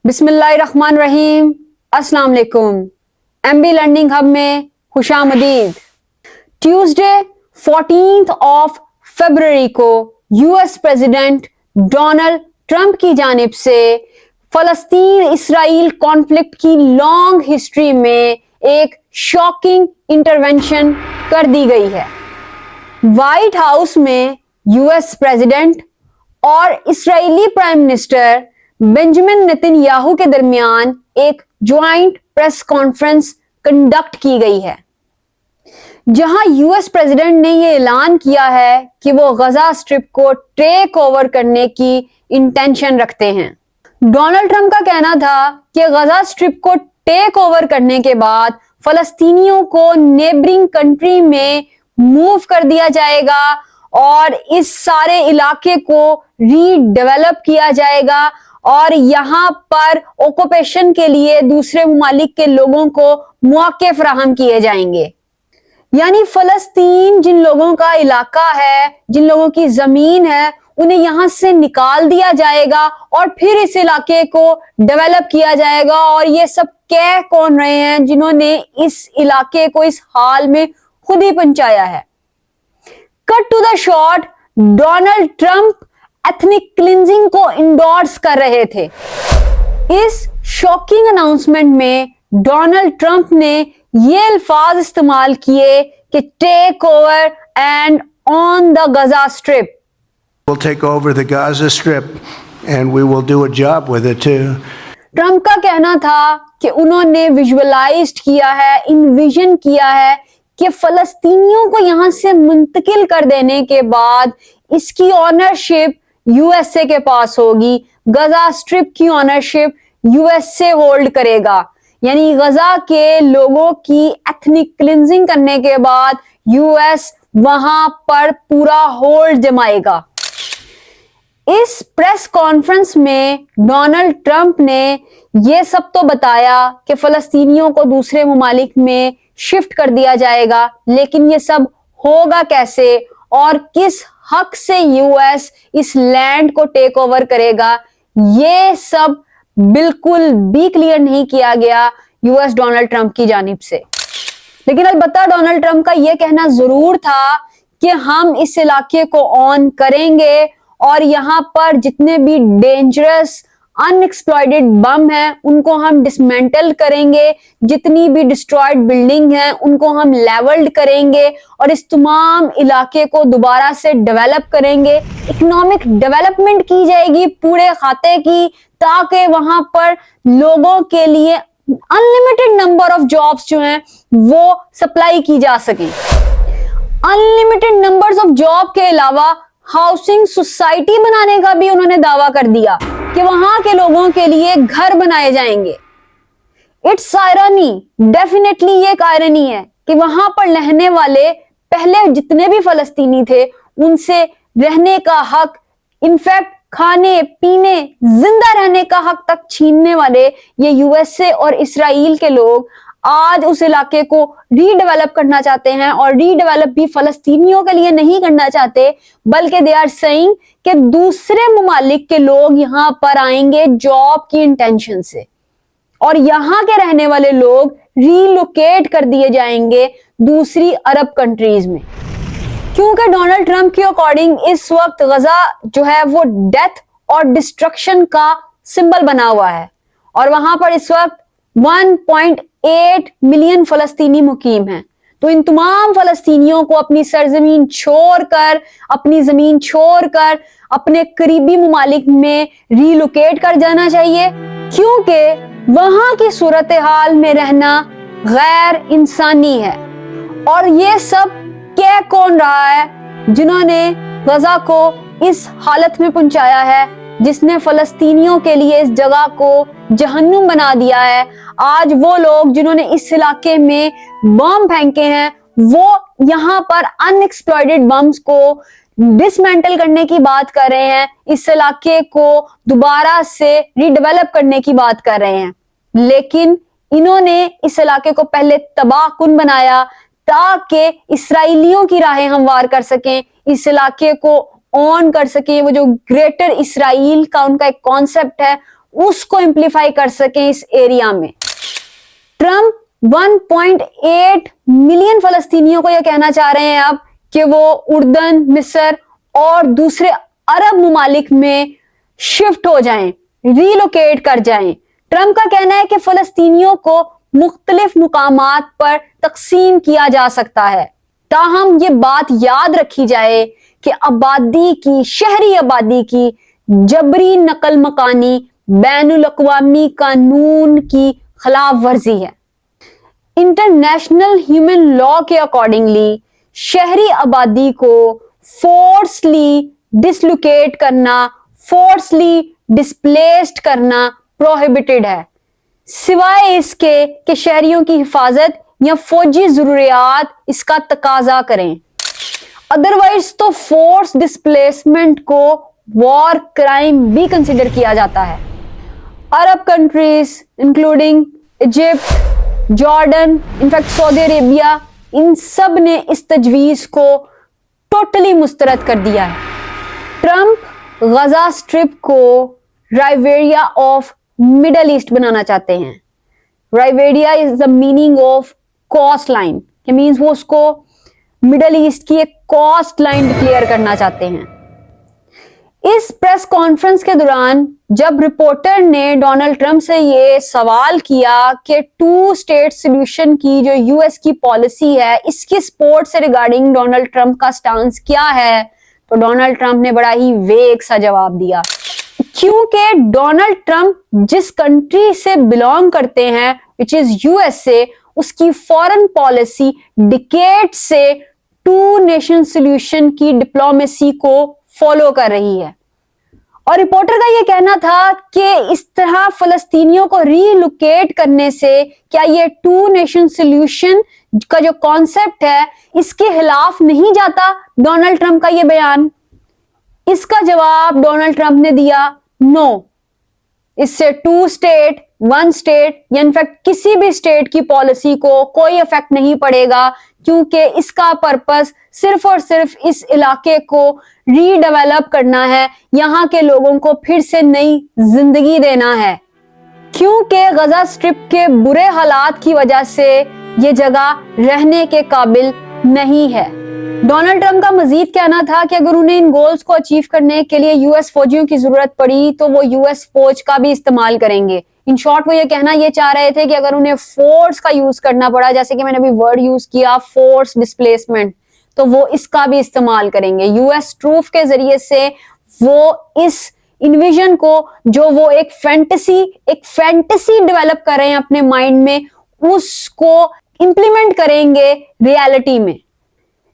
बिस्मिल्लाहिर्रहमानिर्रहीम। अस्सलाम वालेकुम। एमबी लर्निंग हब में खुशामदीद। ट्यूसडे 14 ऑफ फरवरी को यूएस प्रेसिडेंट डोनाल्ड ट्रंप की जानिब से फलस्तीन इसराइल कॉन्फ्लिक्ट की लॉन्ग हिस्ट्री में एक शॉकिंग इंटरवेंशन कर दी गई है। व्हाइट हाउस में यूएस प्रेसिडेंट और इस्राएली प्राइम मिनिस्टर बेंजामिन नेतन्याहू के दरमियान एक ज्वाइंट प्रेस कॉन्फ्रेंस कंडक्ट की गई है, जहां यूएस प्रेसिडेंट ने यह ऐलान किया है कि वो गजा स्ट्रिप को टेक ओवर करने की इंटेंशन रखते हैं। डोनाल्ड ट्रंप का कहना था कि गजा स्ट्रिप को टेक ओवर करने के बाद फलस्तीनियों को नेबरिंग कंट्री में मूव कर दिया जाएगा और इस सारे इलाके को रीडेवलप किया जाएगा और यहाँ पर ऑक्यूपेशन के लिए दूसरे मुमालिक के लोगों को मौके फराहम किए जाएंगे। यानी फलस्तीन जिन लोगों का इलाका है, जिन लोगों की जमीन है, उन्हें यहां से निकाल दिया जाएगा और फिर इस इलाके को डेवलप किया जाएगा। और ये सब कह कौन रहे हैं जिन्होंने इस इलाके को इस हाल में खुद ही पहुंचाया है। Cut to the short, Donald Trump ethnic cleansing को इंडोर्स कर रहे थे। इस शॉकिंग अनाउंसमेंट में डोनाल्ड ट्रंप ने ये अल्फाज इस्तेमाल किए कि take over and on the Gaza strip. We'll take over the Gaza Strip and we will do a job with it too. Trump का कहना था कि उन्होंने विजुअलाइज किया है, इन्विजन किया है कि फलस्तीनियों को यहां से मुंतकिल कर देने के बाद इसकी ऑनरशिप यूएसए के पास होगी। गजा स्ट्रिप की ऑनरशिप यूएसए होल्ड करेगा। यानी गजा के लोगों की एथनिक क्लिंजिंग करने के बाद यूएस वहां पर पूरा होल्ड जमाएगा। इस प्रेस कॉन्फ्रेंस में डोनाल्ड ट्रंप ने यह सब तो बताया कि फलस्तीनियों को दूसरे मुमालिक में शिफ्ट कर दिया जाएगा, लेकिन ये सब होगा कैसे और किस हक से यूएस इस लैंड को टेक ओवर करेगा, ये सब बिल्कुल भी क्लियर नहीं किया गया यूएस डोनाल्ड ट्रंप की जानिब से। लेकिन अलबत्ता डोनाल्ड ट्रंप का यह कहना जरूर था कि हम इस इलाके को ऑन करेंगे और यहाँ पर जितने भी डेंजरस अनएक्सप्लॉइटेड बम हैं उनको हम डिसमेंटल करेंगे, जितनी भी डिस्ट्रॉयड बिल्डिंग हैं उनको हम लेवल्ड करेंगे और इस तमाम इलाके को दोबारा से डेवलप करेंगे। इकोनॉमिक डेवलपमेंट की जाएगी पूरे खाते की, ताकि वहां पर लोगों के लिए अनलिमिटेड नंबर ऑफ जॉब्स जो हैं वो सप्लाई की जा सकें। अनलिमिटेड नंबर्स ऑफ जॉब के अलावा हाउसिंग सोसाइटी बनाने का भी उन्होंने दावा कर दिया कि वहां के लोगों के लिए घर बनाए जाएंगे। इट्स आयरनी, डेफिनेटली ये एक आयरनी है कि वहां पर रहने वाले पहले जितने भी फलस्तीनी थे उनसे रहने का हक, इनफैक्ट खाने पीने जिंदा रहने का हक तक छीनने वाले ये यूएसए और इसराइल के लोग आज उस इलाके को रीडेवलप करना चाहते हैं। और रीडेवलप भी फलस्तीनियों के लिए नहीं करना चाहते, बल्कि दे आर सेइंग कि दूसरे मुमालिक के लोग यहां पर आएंगे जॉब की इंटेंशन से और यहां के रहने वाले लोग रीलोकेट कर दिए जाएंगे दूसरी अरब कंट्रीज में। क्योंकि डोनाल्ड ट्रंप के अकॉर्डिंग इस वक्त गजा जो है वो डेथ और डिस्ट्रक्शन का सिंबल बना हुआ है और वहां पर इस वक्त 1.8 मिलियन फलस्तीनी मुकीम हैं। तो इन तमाम फलस्तीनियों को अपनी सरजमीन छोड़कर, अपनी जमीन छोड़कर अपने करीबी मुमालिक में रीलोकेट कर जाना चाहिए, क्योंकि वहां की सूरत हाल में रहना गैर इंसानी है। और ये सब कह कौन रहा है जिन्होंने गजा को इस हालत में पहुंचाया है, जिसने फलस्तीनियों के लिए इस जगह को जहन्नुम बना दिया है। आज वो लोग जिन्होंने इस इलाके में बम फेंके हैं वो यहाँ पर अनएक्सप्लॉइटेड बम्स को डिसमेंटल करने की बात कर रहे हैं, इस इलाके को दोबारा से रीडेवलप करने की बात कर रहे हैं। लेकिन इन्होंने इस इलाके को पहले तबाहकुन बनाया ताकि इसराइलियों की राहें हमवार कर सकें, इस इलाके को ऑन कर सके। वो जो ग्रेटर इसराइल का उनका एक कॉन्सेप्ट है उसको इम्प्लीफाई कर सकें इस एरिया में। ट्रंप 1.8 मिलियन फलस्तीनियों को यह कहना चाह रहे हैं अब कि वो उर्दन, मिस्र और दूसरे अरब ममालिक में शिफ्ट हो जाएं, रीलोकेट कर जाएं। ट्रंप का कहना है कि फलस्तीनियों को मुख्तलिफ मुकामात पर तकसीम किया जा सकता है। ताहम ये बात याद रखी जाए कि आबादी की, शहरी आबादी की जबरी नकल मकानी बैनुल अक़वामी कानून की खिलाफ वर्जी है। इंटरनेशनल ह्यूमन लॉ के अकॉर्डिंगली शहरी आबादी को फोर्सली डिसलोकेट करना, फोर्सली डिस्प्लेस्ड करना प्रोहिबिटेड है, सिवाय इसके कि शहरियों की हिफाजत या फौजी जरूरियात इसका तकाजा करें। अदरवाइज तो फोर्स डिस्प्लेसमेंट को वॉर क्राइम भी कंसिडर किया जाता है। Arab countries including Egypt, Jordan, in fact Saudi Arabia, इन सब ने इस तजवीज को टोटली मुस्तरद कर दिया है। ट्रंप गजा स्ट्रिप को राइवेरिया ऑफ मिडल ईस्ट बनाना चाहते हैं। Riviera is the meaning of coastline, means वो उसको मिडल ईस्ट की एक कॉस्ट लाइन डिक्लेयर करना चाहते हैं। इस प्रेस कॉन्फ्रेंस के दौरान जब रिपोर्टर ने डोनाल्ड ट्रंप से ये सवाल किया कि 2 स्टेट सॉल्यूशन की जो यूएस की पॉलिसी है, इसकी सपोर्ट से रिगार्डिंग डोनाल्ड ट्रंप का स्टांस क्या है, तो डोनाल्ड ट्रंप ने बड़ा ही वेग सा जवाब दिया। क्योंकि डोनाल्ड ट्रंप जिस कंट्री से बिलोंग करते हैं, विच इज यूएसए, उसकी फॉरेन पॉलिसी डिकेड से 2 नेशन सॉल्यूशन की डिप्लोमेसी को फॉलो कर रही है। और रिपोर्टर का यह कहना था कि इस तरह फलस्तीनियों को रीलोकेट करने से क्या ये 2 नेशन सॉल्यूशन का जो कॉन्सेप्ट है इसके खिलाफ नहीं जाता डोनाल्ड ट्रंप का ये बयान। इसका जवाब डोनाल्ड ट्रंप ने दिया, नो, इससे 2 स्टेट 1 स्टेट या इनफैक्ट किसी भी स्टेट की पॉलिसी को कोई इफेक्ट नहीं पड़ेगा, क्योंकि इसका पर्पस सिर्फ और सिर्फ इस इलाके को रीडेवलप करना है, यहाँ के लोगों को फिर से नई जिंदगी देना है, क्योंकि गजा स्ट्रिप के बुरे हालात की वजह से ये जगह रहने के काबिल नहीं है। डोनाल्ड ट्रंप का मजीद कहना था कि अगर उन्हें इन गोल्स को अचीव करने के लिए यूएस फौजियों की जरूरत पड़ी तो वो यूएस फौज का भी इस्तेमाल करेंगे। इन शॉर्ट वो ये कहना ये चाह रहे थे कि अगर उन्हें फोर्स का यूज करना पड़ा, जैसे कि मैंने अभी वर्ड यूज किया फोर्स डिस्प्लेसमेंट, तो वो इसका भी इस्तेमाल करेंगे। यूएस ट्रूफ के जरिए से वो इस इन्विजन को, जो वो एक फैंटेसी डेवलप कर रहे हैं अपने माइंड में, उसको इंप्लीमेंट करेंगे रियलिटी में।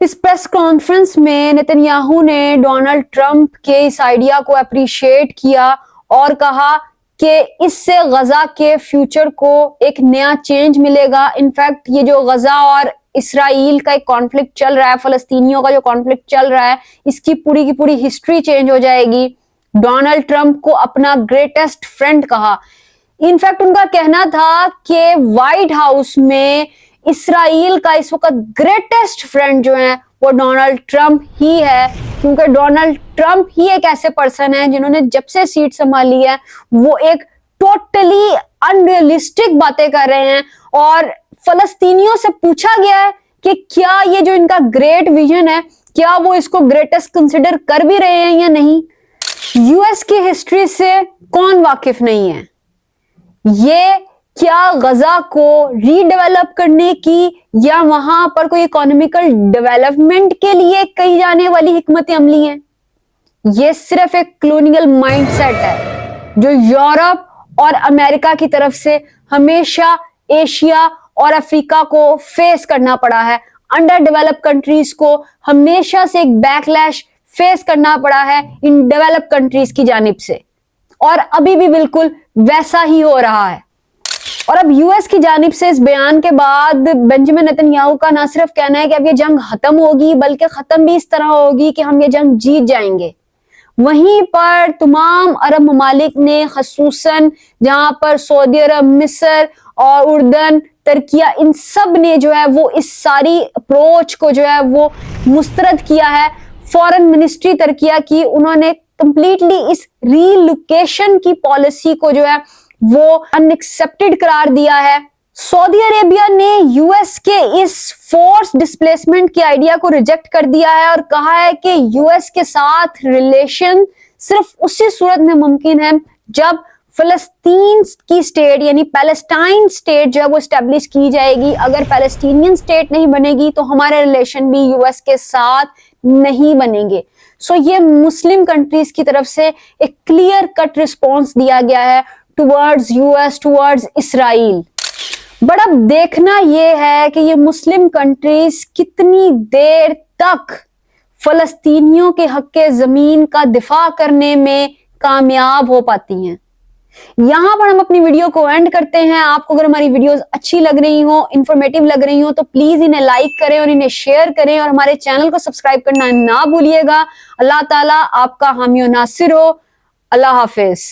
इस प्रेस कॉन्फ्रेंस में नेतन्याहू ने डोनाल्ड ट्रंप के इस आइडिया को अप्रिशिएट किया और कहा कि इससे गजा के फ्यूचर को एक नया चेंज मिलेगा। इनफैक्ट ये जो गजा और इसराइल का एक कॉन्फ्लिक्ट चल रहा है, फलस्तीनियों का जो कॉन्फ्लिक्ट चल रहा है, इसकी पूरी की पूरी हिस्ट्री चेंज हो जाएगी। डोनाल्ड ट्रंप को अपना ग्रेटेस्ट फ्रेंड कहा। इनफैक्ट उनका कहना था कि व्हाइट हाउस में इसराइल का इस वक्त ग्रेटेस्ट फ्रेंड जो है वो डोनाल्ड ट्रंप ही है, क्योंकि डोनाल्ड ट्रंप ही एक ऐसे पर्सन है जिन्होंने जब से सीट संभाली है वो एक टोटली अनरियलिस्टिक बातें कर रहे हैं। और फलस्तीनियों से पूछा गया है कि क्या ये जो इनका ग्रेट विजन है, क्या वो इसको ग्रेटेस्ट कंसिडर कर भी रहे हैं या नहीं। यूएस की हिस्ट्री से कौन वाकिफ नहीं है। ये क्या गजा को रीडेवलप करने की या वहां पर कोई इकोनॉमिकल डेवलपमेंट के लिए कही जाने वाली हिकमत अमली है। ये सिर्फ एक कॉलोनियल माइंडसेट है जो यूरोप और अमेरिका की तरफ से हमेशा एशिया और अफ्रीका को फेस करना पड़ा है। अंडर डेवलप कंट्रीज को हमेशा से एक बैकलैश फेस करना पड़ा है इन डेवलप कंट्रीज की जानिब से, और अभी भी बिल्कुल वैसा ही हो रहा है। और अब यूएस की जानिब से इस बयान के बाद बेंजामिन नेतन्याहू का ना सिर्फ कहना है कि अब ये जंग खत्म होगी, बल्कि खत्म भी इस तरह होगी कि हम ये जंग जीत जाएंगे। वहीं पर तमाम अरब ममालिक ने, खसूसन जहां पर सऊदी अरब, मिस्र और उर्दन, तुर्किया, इन सब ने जो है वो इस सारी अप्रोच को जो है वो मुस्तरद किया है। फॉरेन मिनिस्ट्री तुर्किया की, उन्होंने कंप्लीटली इस रीलोकेशन की पॉलिसी को जो है वो अनएक्सेप्टेड करार दिया है। सऊदी अरेबिया ने यूएस के इस फोर्स डिस्प्लेसमेंट के आइडिया को रिजेक्ट कर दिया है और कहा है कि यूएस के साथ रिलेशन सिर्फ उसी सूरत में मुमकिन है जब फलस्तीन की स्टेट यानी पैलेस्टाइन स्टेट जो है वो स्टैब्लिश की जाएगी। अगर पैलेस्टीनियन स्टेट नहीं बनेगी तो हमारे रिलेशन भी यूएस के साथ नहीं बनेंगे। सो ये मुस्लिम कंट्रीज की तरफ से एक क्लियर कट रिस्पॉन्स दिया गया है towards US, towards Israel. But अब देखना यह है कि ये मुस्लिम कंट्रीज कितनी देर तक फलस्तीनियों के हक के जमीन का दिफा करने में कामयाब हो पाती हैं। यहां पर हम अपनी वीडियो को एंड करते हैं। आपको अगर हमारी वीडियोस अच्छी लग रही हो, इंफॉर्मेटिव लग रही हो, तो प्लीज इन्हें लाइक करें और इन्हें शेयर करें और हमारे चैनल को सब्सक्राइब करना ना भूलिएगा। अल्लाह ताला आपका हामी और नासिर हो। अल्लाह हाफिज।